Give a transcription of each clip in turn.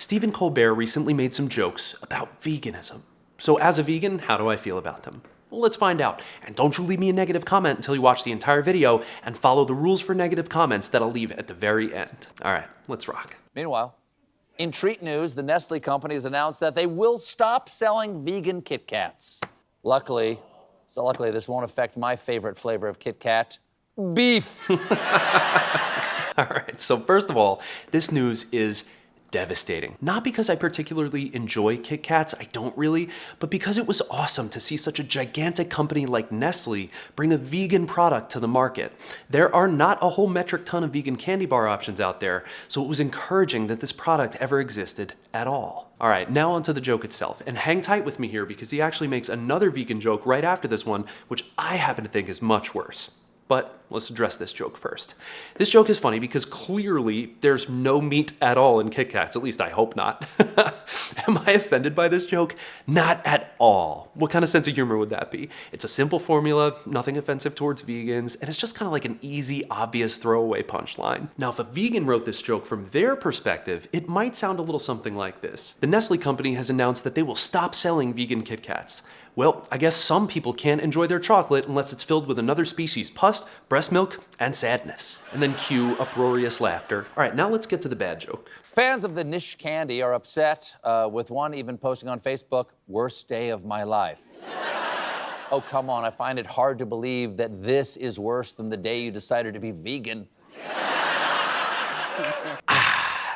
Stephen Colbert recently made some jokes about veganism. So as a vegan, how do I feel about them? Well, let's find out. And don't you leave me a negative comment until you watch the entire video and follow the rules for negative comments that I'll leave at the very end. All right, let's rock. Meanwhile, in treat news, the Nestle company has announced that they will stop selling vegan Kit Kats. Luckily, this won't affect my favorite flavor of Kit Kat, beef. All right, so first of all, this news is devastating. Not because I particularly enjoy Kit Kats, I don't really, but because it was awesome to see such a gigantic company like Nestle bring a vegan product to the market. There are not a whole metric ton of vegan candy bar options out there, so it was encouraging that this product ever existed at all. All right, now onto the joke itself, and hang tight with me here because he actually makes another vegan joke right after this one, which I happen to think is much worse. But let's address this joke first. This joke is funny because clearly there's no meat at all in Kit Kats, at least I hope not. Am I offended by this joke? Not at all. What kind of sense of humor would that be? It's a simple formula, nothing offensive towards vegans, and it's just kind of like an easy, obvious throwaway punchline. Now, if a vegan wrote this joke from their perspective, it might sound a little something like this. The Nestle company has announced that they will stop selling vegan Kit Kats. Well, I guess some people can't enjoy their chocolate unless it's filled with another species' pus, breast milk, and sadness. And then cue uproarious laughter. All right, now let's get to the bad joke. Fans of the niche candy are upset, with one even posting on Facebook, "Worst day of my life." Oh, come on, I find it hard to believe that this is worse than the day you decided to be vegan.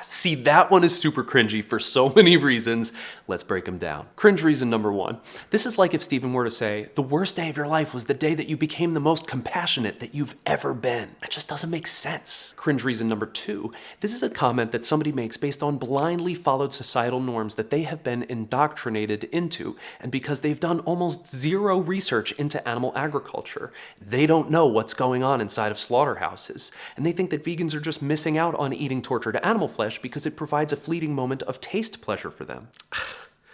See, that one is super cringy for so many reasons. Let's break them down. Cringe reason number one. This is like if Stephen were to say, the worst day of your life was the day that you became the most compassionate that you've ever been. It just doesn't make sense. Cringe reason number two. This is a comment that somebody makes based on blindly followed societal norms that they have been indoctrinated into, and because they've done almost zero research into animal agriculture. They don't know what's going on inside of slaughterhouses, and they think that vegans are just missing out on eating tortured animal flesh because it provides a fleeting moment of taste pleasure for them.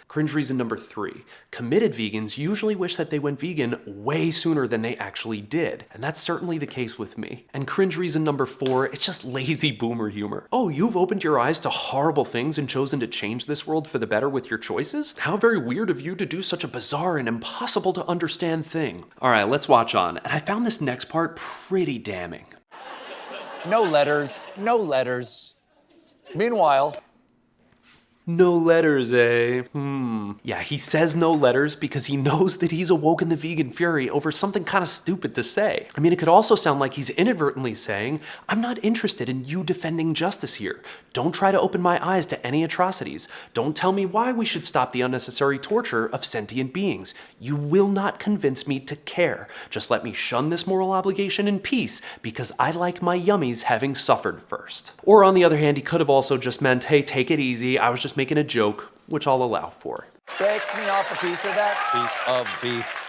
Cringe reason number three. Committed vegans usually wish that they went vegan way sooner than they actually did. And that's certainly the case with me. And cringe reason number four, it's just lazy boomer humor. Oh, you've opened your eyes to horrible things and chosen to change this world for the better with your choices? How very weird of you to do such a bizarre and impossible to understand thing. All right, let's watch on. And I found this next part pretty damning. No letters, no letters. Meanwhile, no letters, eh? Yeah, he says no letters because he knows that he's awoken the vegan fury over something kind of stupid to say. I mean, it could also sound like he's inadvertently saying, I'm not interested in you defending justice here. Don't try to open my eyes to any atrocities. Don't tell me why we should stop the unnecessary torture of sentient beings. You will not convince me to care. Just let me shun this moral obligation in peace because I like my yummies having suffered first. Or on the other hand, he could have also just meant, hey, take it easy. I was just making a joke, which I'll allow for. break me off a piece of that piece of beef.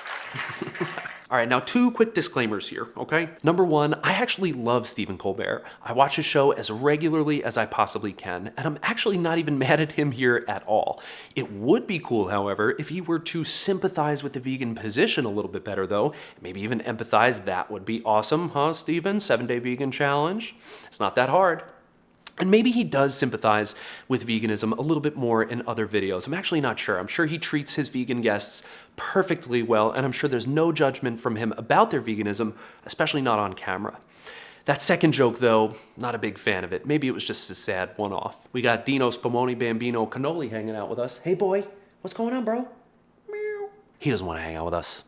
All right, now 2 quick disclaimers here, okay? Number 1, I actually love Stephen Colbert. I watch his show as regularly as I possibly can, and I'm actually not even mad at him here at all. It would be cool, however, if he were to sympathize with the vegan position a little bit better, though. Maybe even empathize. That would be awesome, huh, Stephen? 7-day vegan challenge. It's not that hard. And maybe he does sympathize with veganism a little bit more in other videos. I'm actually not sure. I'm sure he treats his vegan guests perfectly well, and I'm sure there's no judgment from him about their veganism, especially not on camera. That second joke, though, not a big fan of it. Maybe it was just a sad one-off. We got Dino Spumoni Bambino Cannoli hanging out with us. Hey, boy, what's going on, bro? Meow. He doesn't want to hang out with us.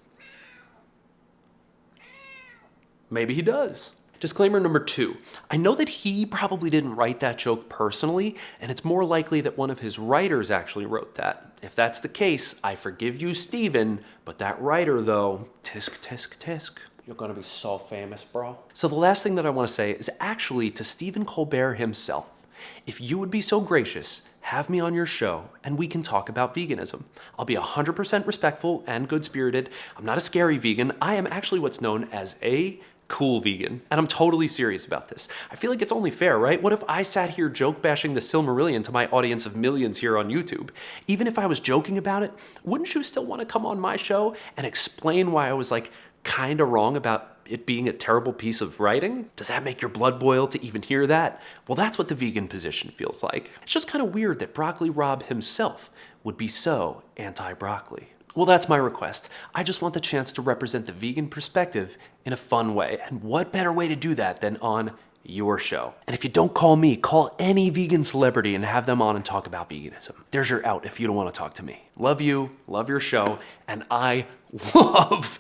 Maybe he does. Disclaimer number 2, I know that he probably didn't write that joke personally, and it's more likely that one of his writers actually wrote that. If that's the case, I forgive you, Stephen, but that writer, though, tisk, tisk, tisk. You're gonna be so famous, bro. So the last thing that I wanna say is actually to Stephen Colbert himself. If you would be so gracious, have me on your show and we can talk about veganism. I'll be 100% respectful and good-spirited. I'm not a scary vegan. I am actually what's known as a cool vegan, and I'm totally serious about this. I feel like it's only fair, right? What if I sat here joke bashing the Silmarillion to my audience of millions here on YouTube? Even if I was joking about it, wouldn't you still want to come on my show and explain why I was like kinda wrong about it being a terrible piece of writing? Does that make your blood boil to even hear that? Well, that's what the vegan position feels like. It's just kind of weird that Broccoli Rob himself would be so anti-broccoli. Well, that's my request. I just want the chance to represent the vegan perspective in a fun way. And what better way to do that than on your show? And if you don't call me, call any vegan celebrity and have them on and talk about veganism. There's your out if you don't want to talk to me. Love you, love your show, and I love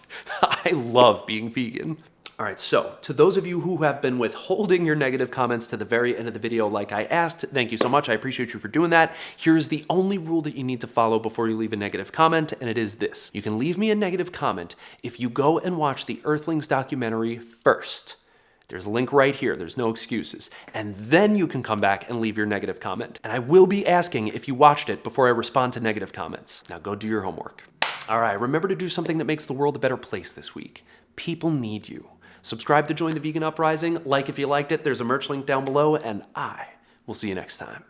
being vegan. All right, so to those of you who have been withholding your negative comments to the very end of the video like I asked, thank you so much. I appreciate you for doing that. Here's the only rule that you need to follow before you leave a negative comment, and it is this. You can leave me a negative comment if you go and watch the Earthlings documentary first. There's a link right here. There's no excuses. And then you can come back and leave your negative comment. And I will be asking if you watched it before I respond to negative comments. Now go do your homework. All right, remember to do something that makes the world a better place this week. People need you. Subscribe to join the vegan uprising. Like if you liked it. There's a merch link down below, and I will see you next time.